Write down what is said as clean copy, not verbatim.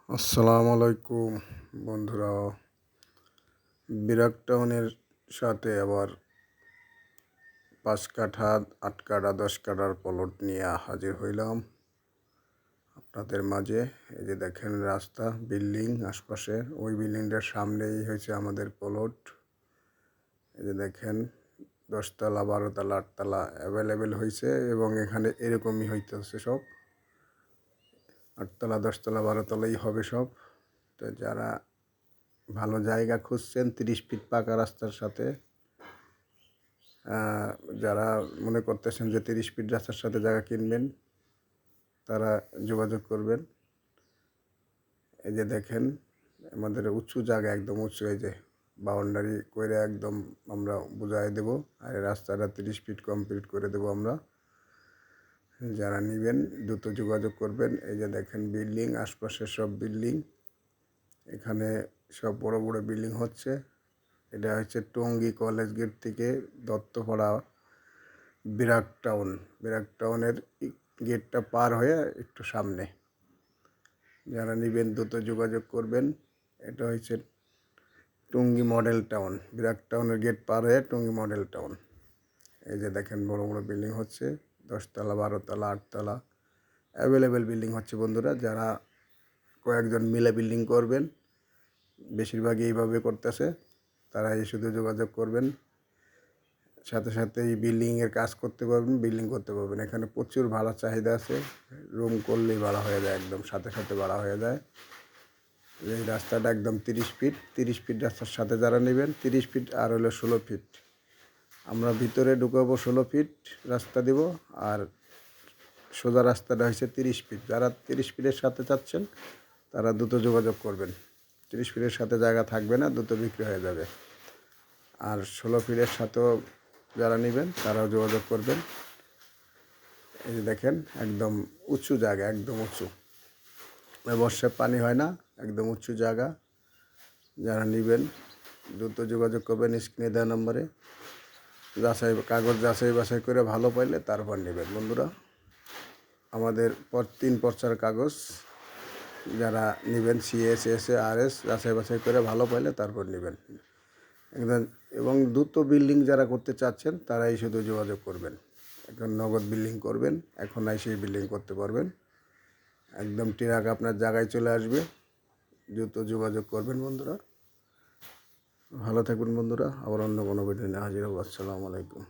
আসসালামু আলাইকুম বন্ধুরা। বিরাকটাউনের সাথে আবার 5 কাঠা 8 কাঠা 10 কাঠার প্লট নিয়ে হাজির হইলাম আপনাদের মাঝে। এই যে দেখেন রাস্তা, বিল্ডিং আশপাশে, ওই বিল্ডিংটার সামনেই হয়েছে আমাদের প্লট। এই যে দেখেন 10 তলা 12 তলা 8 তলা অ্যাভেলেবেল হয়েছে এবং এখানে এরকমই হইতেছে সব 8 তলা 10 তলা 12 তলাই হবে সব। তো যারা ভালো জায়গা খুঁজছেন 30 ফিট পাকা রাস্তার সাথে, যারা মনে করতেছেন যে 30 ফিট রাস্তার সাথে জায়গা কিনবেন, তারা যোগাযোগ করবেন। এই যে দেখেন আমাদের উঁচু জায়গা, একদম উঁচু, এই যে বাউন্ডারি করে একদম আমরা বুঝাই দেব, আর এই রাস্তাটা 30 ফিট কমপ্লিট করে দেব আমরা। যারা নেবেন দ্রুত যোগাযোগ করবেন। এই যে দেখেন বিল্ডিং, আশপাশে সব বিল্ডিং, এখানে সব বড় বড় বিল্ডিং হচ্ছে। এটা হচ্ছে টঙ্গী কলেজ গেট থেকে দত্তপাড়া বিরাকটাউনের গেটটা পার হয়ে একটু সামনে। যারা নেবেন দ্রুত যোগাযোগ করবেন। এটা হচ্ছে টঙ্গী মডেল টাউন, বিরাকটাউনের গেট পার হয়ে টঙ্গী মডেল টাউন। এই যে দেখেন বড় বড় বিল্ডিং হচ্ছে, 10 তলা 12 তলা 8 তলা অ্যাভেলেবেল বিল্ডিং হচ্ছে বন্ধুরা। যারা কয়েকজন মিলে বিল্ডিং করবেন, বেশিরভাগই এইভাবে করতেছে, তারা এই শুধু যোগাযোগ করবেন, সাথে সাথে এই বিল্ডিংয়ের কাজ করতে পারবেন, বিল্ডিং করতে পারবেন। এখানে প্রচুর ভাড়া চাহিদা আছে, রুম করলেই ভাড়া হয়ে যায়, একদম সাথে সাথে ভাড়া হয়ে যায়। এই রাস্তাটা একদম 30 ফিট রাস্তার সাথে যারা নেবেন, 30 ফিট আর হলো 16 ফিট। আমরা ভিতরে ঢুকাবো 16 ফিট রাস্তা দিব, আর সোজা রাস্তাটা হচ্ছে 30 ফিট। যারা 30 ফিটের সাথে চাচ্ছেন তারা দ্রুত যোগাযোগ করবেন। 30 ফিটের সাথে জায়গা থাকবে না, দ্রুত বিক্রি হয়ে যাবে। আর 16 ফিটের সাথেও যারা নেবেন তারাও যোগাযোগ করবেন। এই যে দেখেন একদম উঁচু জায়গা, একদম উঁচু, বর্ষায় পানি হয় না, একদম উঁচু জায়গা। যারা নেবেন দ্রুত যোগাযোগ করবেন স্ক্রিনে দেওয়া নম্বরে। কাগজ যাচাই বাছাই করে ভালো পাইলে তারপর নেবেন বন্ধুরা। আমাদের 3 পর্চার কাগজ, যারা নেবেন সিএস এসএ আরএস যাচাই বাছাই করে ভালো পাইলে তারপর নেবেন একদম। এবং দ্রুত বিল্ডিং যারা করতে চাচ্ছেন তারাই শুধু যোগাযোগ করবেন। এখন নগদ বিল্ডিং করবেন, এখন সেই বিল্ডিং করতে পারবেন, একদম ট্রাক আপনার জায়গায় চলে আসবে। দ্রুত যোগাযোগ করবেন বন্ধুরা। ভালো থাকবেন বন্ধুরা, আবার অন্য কোনো ভিডিও নিয়ে হাজির হব। আসসালামু আলাইকুম।